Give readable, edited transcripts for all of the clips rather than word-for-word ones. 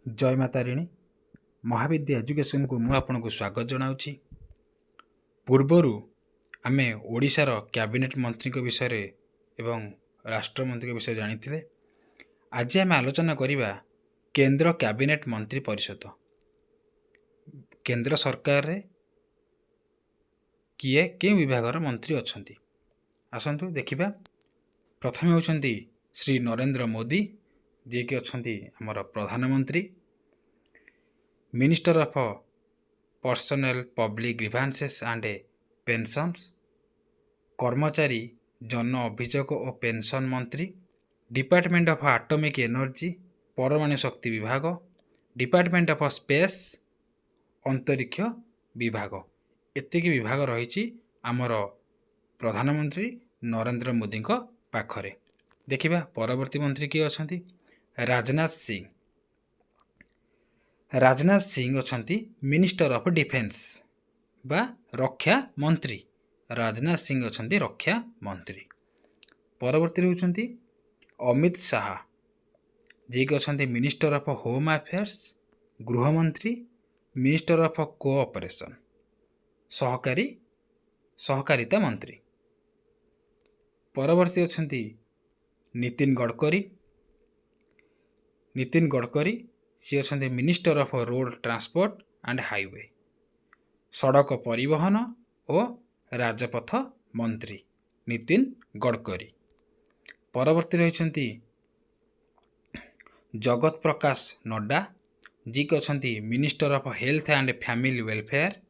जय माता रिणी महाविद्या एजुकेशन को मुझे आपको स्वागत जनाऊँगी। पूर्वर आमे ओडिशार कैबिनेट मंत्री विषय एवं राष्ट्रमंत्री विषय जानी। आज आम आलोचना करवा केंद्र कैबिनेट मंत्री परिषद केंद्र सरकार रे किए के विभाग मंत्री अच्छा आसतु देखा। प्रथम होती श्री नरेंद्र मोदी जी के अच्छा आमर प्रधानमंत्री, minister of personnel public grievances and pensions, कर्मचारी जन अभियोग और पेंशन मंत्री, डिपार्टमेंट ऑफ एटॉमिक एनर्जी परमाणु शक्ति विभाग, डिपार्टमेंट ऑफ स्पेस अंतरिक्ष विभाग, एतिक विभाग रही आमर प्रधानमंत्री नरेंद्र मोदी पाखरे। देखिबा परवर्ती मंत्री किए अच्छा राजनाथ सिंह। राजनाथ सिंह अच्छा मिनिस्टर ऑफ डिफेन्स बा रक्षा मंत्री। राजनाथ सिंह अच्छा रक्षा मंत्री। परवर्ती होती अमित शाह जी के अच्छा मिनिस्टर ऑफ होम अफेयर्स गृहमंत्री, मिनिस्टर ऑफ कोऑपरेशन सहकारिता मंत्री। परवर्ती अच्छा नितिन गडकरी। नितिन गडकरी सी अच्छा minister of road transport and highway सड़क परिवहन और राजपथ मंत्री नितिन गडकरी। परवर्ती रही जगत प्रकाश नड्डा जी के अच्छा minister of health and family welfare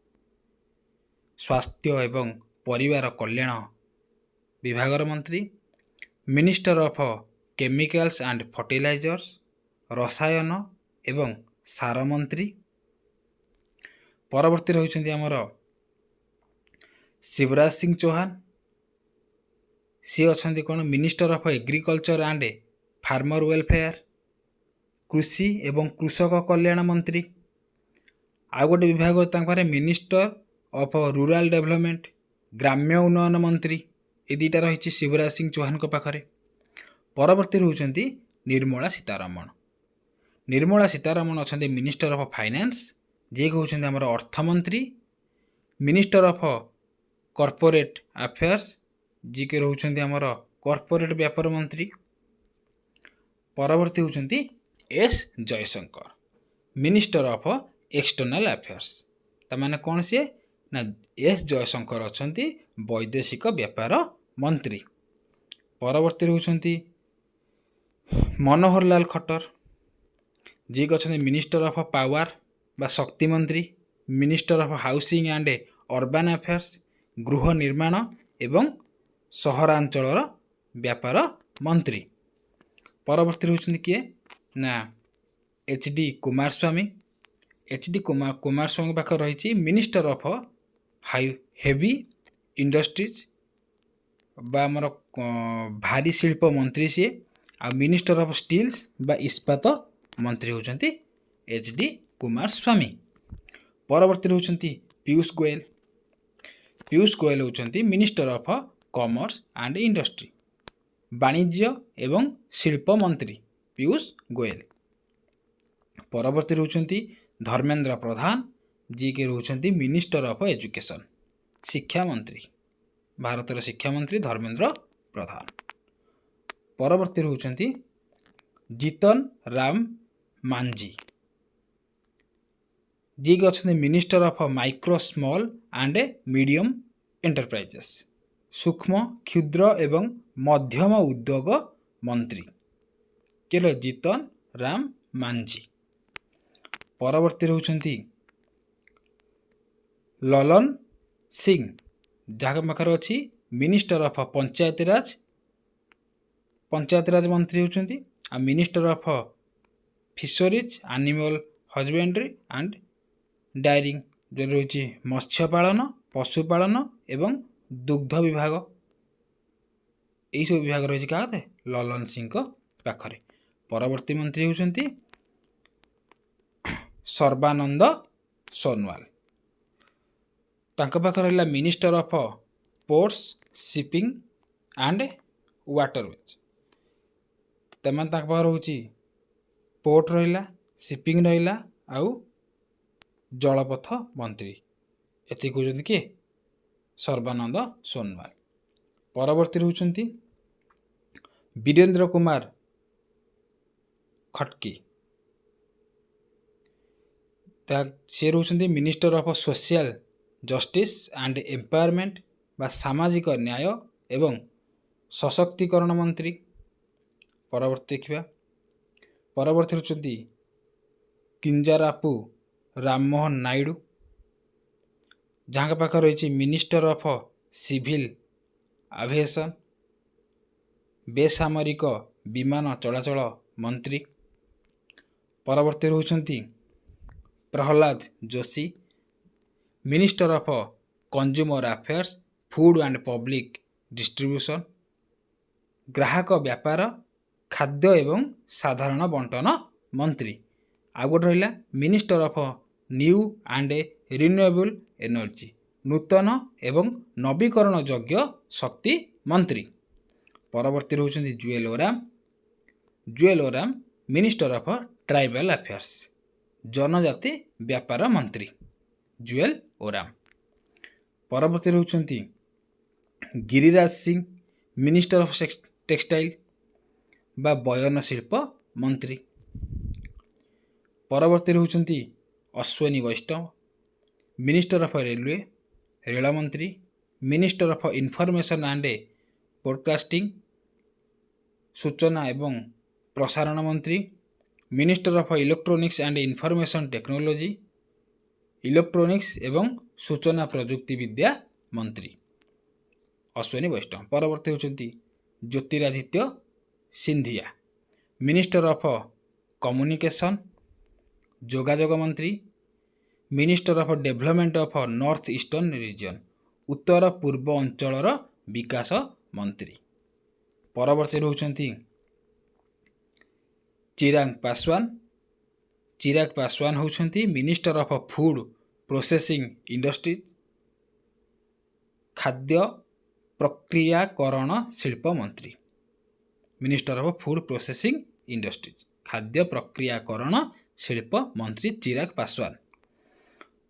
स्वास्थ्य एवं परिवार कल्याण विभाग मंत्री, minister of chemicals and fertilisers रसायन एवं सार मंत्री। परवर्ती रही आमर शिवराज सिंह चौहान सी अच्छा कौन minister of agriculture and farmer welfare कृषि एवं कृषक कल्याण मंत्री। आउ गोटे विभाग मिनिस्टर ऑफ रूरल डेवलपमेंट ग्राम्य उन्नयन मंत्री। ये दुईटा रही शिवराज सिंह चौहान को पाखरे। परवर्ती होती निर्मला सीतारमण। निर्मला सीतारमण अच्छा मिनिस्टर ऑफ फाइनेंस जी के होती आमर अर्थमंत्री, मिनिस्टर ऑफ कॉर्पोरेट अफेयर्स जी के रोचंती आमर कॉर्पोरेट व्यापार मंत्री। परवर्ती होती S Jaishankar minister of external affairs. तमाने कौन सी ना एस जयशंकर अच्छा वैदेशिक व्यापार मंत्री। परवर्ती होती मनोहर लाल खट्टर जी के अच्छा मिनिस्टर ऑफ पावर बा शक्ति मंत्री, minister of housing and urban affairs गृह निर्माण एवं सहरांचल व्यापार मंत्री। परवर्ती होती किए ना एच डी कुमार स्वामी। एच डी कुमार स्वामी पाखे रही मिनिस्टर ऑफ हेवी इंडस्ट्रीज बा आमर भारी शिल्प मंत्री सी आ मिनिस्टर ऑफ स्टील्स बा इस्पात मंत्री होती एच डी कुमार स्वामी। परवर्ती होती पीयूष गोयल। पीयूष गोयल होती minister of commerce and industry वाणिज्य एवं शिल्प मंत्री पीयूष गोयल। परवर्ती होती धर्मेंद्र प्रधान जी के होती मिनिस्टर ऑफ एजुकेशन शिक्षा मंत्री भारतर शिक्षा मंत्री धर्मेंद्र प्रधान। परवर्ती होती जीतन राम मांझी जी के अच्छा minister of micro small and medium enterprises सूक्ष्म क्षुद्र एवं मध्यम उद्योग मंत्री के जीतन राम मांझी। परवर्ती होती ललन सिंह जहाँ पाखर अच्छी मिनिस्टर ऑफ पंचायत राज मंत्री होती आ minister of fisheries animal husbandry and dairying जो रही मत्स्य पालन पशुपालन एवं दुग्ध विभाग यही सब विभाग रही क्या ललन सिंह पाखरे। परवर्ती मंत्री होती सर्बानंद सोनवाल तांका पाखरे रहिला minister of ports shipping and waterways तमान तांका पाखरे होची पोर्ट रहिला ସିପିଂ ରହିଲା ଆଉ ଜଳପଥ ମନ୍ତ୍ରୀ ଏତିକି କହୁଛନ୍ତି କିଏ ସର୍ବାନନ୍ଦ ସୋନୱାଲ। ପରବର୍ତ୍ତୀ ରହୁଛନ୍ତି ବୀରେନ୍ଦ୍ର କୁମାର ଖଟ୍କି, ସେ ରହୁଛନ୍ତି minister of social justice and empowerment ବା ସାମାଜିକ ନ୍ୟାୟ ଏବଂ ସଶକ୍ତିକରଣ ମନ୍ତ୍ରୀ। ପରବର୍ତ୍ତୀ ଦେଖିବା, ପରବର୍ତ୍ତୀ ହେଉଛନ୍ତି କିଞ୍ଜାରାପୁ ରାମମୋହନ ନାଇଡୁ, ଯାହାଙ୍କ ପାଖରେ ରହିଛି ମିନିଷ୍ଟର ଅଫ ସିଭିଲ ଆଭିଏସନ୍ ବେସାମରିକ ବିମାନ ଚଳାଚଳ ମନ୍ତ୍ରୀ। ପରବର୍ତ୍ତୀ ରହୁଛନ୍ତି Prahlad Joshi, minister of consumer affairs food and public distribution ଗ୍ରାହକ ବ୍ୟାପାର ଖାଦ୍ୟ ଏବଂ ସାଧାରଣ ବଣ୍ଟନ ମନ୍ତ୍ରୀ। ଆଉ ଗୋଟେ ରହିଲା minister of new and renewable energy ନୂତନ ଏବଂ ନବୀକରଣ ଯୋଗ୍ୟ ଶକ୍ତି ମନ୍ତ୍ରୀ। ପରବର୍ତ୍ତୀ ରହୁଛନ୍ତି Jual Oram minister of tribal affairs ଜନଜାତି ବ୍ୟାପାର ମନ୍ତ୍ରୀ ଜୁଏଲ ଓରାମ। ପରବର୍ତ୍ତୀ ରହୁଛନ୍ତି Giriraj Singh, minister of textile ବା ବୟନ ଶିଳ୍ପ ମନ୍ତ୍ରୀ। ପରବର୍ତ୍ତୀ ରହୁଛନ୍ତି Ashwini Vaishnaw, minister of railway ରେଳ ମନ୍ତ୍ରୀ, minister of information and broadcasting ସୂଚନା ଏବଂ ପ୍ରସାରଣ ମନ୍ତ୍ରୀ, minister of electronics and information technology electronics ଏବଂ ସୂଚନା ପ୍ରଯୁକ୍ତି ବିଦ୍ୟା ମନ୍ତ୍ରୀ ଅଶ୍ୱିନୀ ବୈଷ୍ଣବ। ପରବର୍ତ୍ତୀ ହେଉଛନ୍ତି Jyotiraditya Scindia, minister of communication ଯୋଗାଯୋଗ ମନ୍ତ୍ରୀ, minister of development of north eastern region ଉତ୍ତର ପୂର୍ବ ଅଞ୍ଚଳର ବିକାଶ ମନ୍ତ୍ରୀ। ପରବର୍ତ୍ତୀ ରହୁଛନ୍ତି ଚିରାଗ ପାସୱାନ ହେଉଛନ୍ତି minister of food processing industry ଖାଦ୍ୟ ପ୍ରକ୍ରିୟାକରଣ ଶିଳ୍ପ ମନ୍ତ୍ରୀ minister of food processing industry ଖାଦ୍ୟ ପ୍ରକ୍ରିୟାକରଣ ଶିଳ୍ପ ମନ୍ତ୍ରୀ ଚିରାଗ ପାସୱାନ।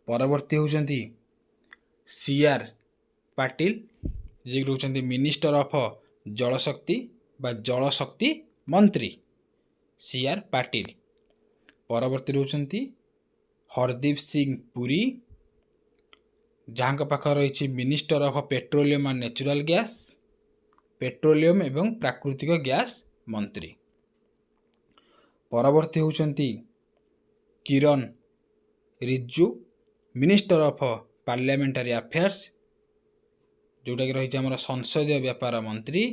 ପରବର୍ତ୍ତୀ ହେଉଛନ୍ତି ସିଆର ପାଟିଲ, ଯିଏ ରହୁଛନ୍ତି ମିନିଷ୍ଟର ଅଫ ଜଳଶକ୍ତି ବା ଜଳଶକ୍ତି ମନ୍ତ୍ରୀ ସିଆର ପାଟିଲ। ପରବର୍ତ୍ତୀ ରହୁଛନ୍ତି ହରଦୀପ ସିଂ ପୁରୀ, ଯାହାଙ୍କ ପାଖରେ ରହିଛି minister of petroleum and natural gas petroleum ଏବଂ ପ୍ରାକୃତିକ ଗ୍ୟାସ୍ ମନ୍ତ୍ରୀ। ପରବର୍ତ୍ତୀ ହେଉଛନ୍ତି Kiren Rijiju, minister of parliamentary affairs ଯେଉଁଟାକି ରହିଛି ଆମର ସଂସଦୀୟ ବ୍ୟାପାର ମନ୍ତ୍ରୀ।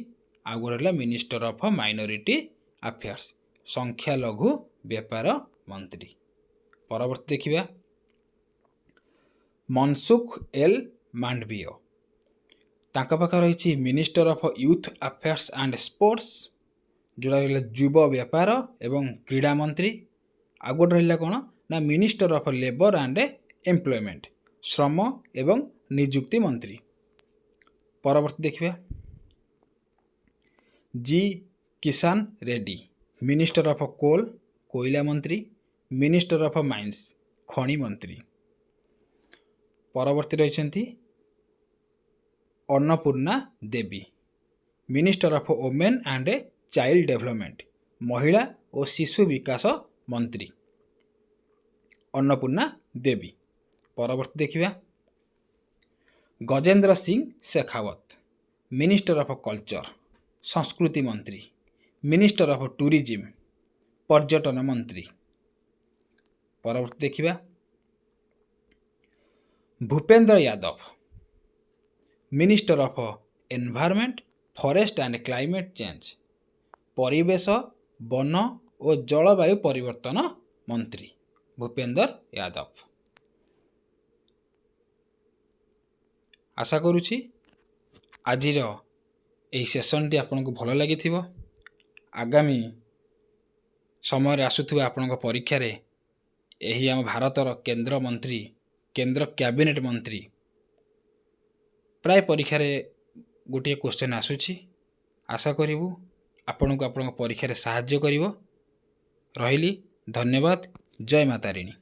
ଆଉ ଗୋଟେ ହେଲା ମିନିଷ୍ଟର ଅଫ ମାଇନରିଟି ଆଫେୟାର୍ସ ସଂଖ୍ୟାଲଘୁ ବ୍ୟାପାର ମନ୍ତ୍ରୀ। ପରବର୍ତ୍ତୀ ଦେଖିବା ମନସୁଖ ଏଲ ମାଣ୍ଡଭିୟ, ତାଙ୍କ ପାଖରେ ରହିଛି minister of youth affairs and sports ଯେଉଁଟା ରହିଲା ଯୁବ ବ୍ୟାପାର ଏବଂ କ୍ରୀଡ଼ା ମନ୍ତ୍ରୀ। ଆଉ ଗୋଟେ ରହିଲା କ'ଣ ନା minister of labour and employment ଶ୍ରମ ଏବଂ ନିଯୁକ୍ତି ମନ୍ତ୍ରୀ। ପରବର୍ତ୍ତୀ ଦେଖିବା G Kishan Reddy, minister of କୋଇଲା ମନ୍ତ୍ରୀ, ମିନିଷ୍ଟର ଅଫ ମାଇନ୍ସ ଖଣି ମନ୍ତ୍ରୀ। ପରବର୍ତ୍ତୀ ରହିଛନ୍ତି Annapurna Devi, minister of women and child development ମହିଳା ଓ ଶିଶୁ ବିକାଶ ମନ୍ତ୍ରୀ ଅନ୍ନପୂର୍ଣ୍ଣା ଦେବୀ। ପରବର୍ତ୍ତୀ ଦେଖିବା Gajendra Singh Shekhawat, minister of culture ସଂସ୍କୃତି ମନ୍ତ୍ରୀ, ମିନିଷ୍ଟର ଅଫ ଟୁରିଜିମ୍ ପର୍ଯ୍ୟଟନ ମନ୍ତ୍ରୀ। ପରବର୍ତ୍ତୀ ଦେଖିବା Bhupender Yadav, minister of environment forest and climate change ପରିବେଶ ବନ ଓ ଜଳବାୟୁ ପରିବର୍ତ୍ତନ ମନ୍ତ୍ରୀ ଭୂପେନ୍ଦ୍ର ଯାଦବ। ଆଶା କରୁଛି ଆଜିର ଏହି ସେସନଟି ଆପଣଙ୍କୁ ଭଲ ଲାଗିଥିବ। ଆଗାମୀ ସମୟରେ ଆସୁଥିବା ଆପଣଙ୍କ ପରୀକ୍ଷାରେ ଏହି ଆମ ଭାରତର କେନ୍ଦ୍ରମନ୍ତ୍ରୀ କେନ୍ଦ୍ର କ୍ୟାବିନେଟ୍ ମନ୍ତ୍ରୀ ପ୍ରାୟ ପରୀକ୍ଷାରେ ଗୋଟିଏ କ୍ୱେଶ୍ଚନ୍ ଆସୁଛି। ଆଶା କରିବୁ ଆପଣଙ୍କୁ ଆପଣଙ୍କ ପରୀକ୍ଷାରେ ସାହାଯ୍ୟ କରିବ। ରହିଲି, ଧନ୍ୟବାଦ। ଜୟ ମାତାରିଣୀ।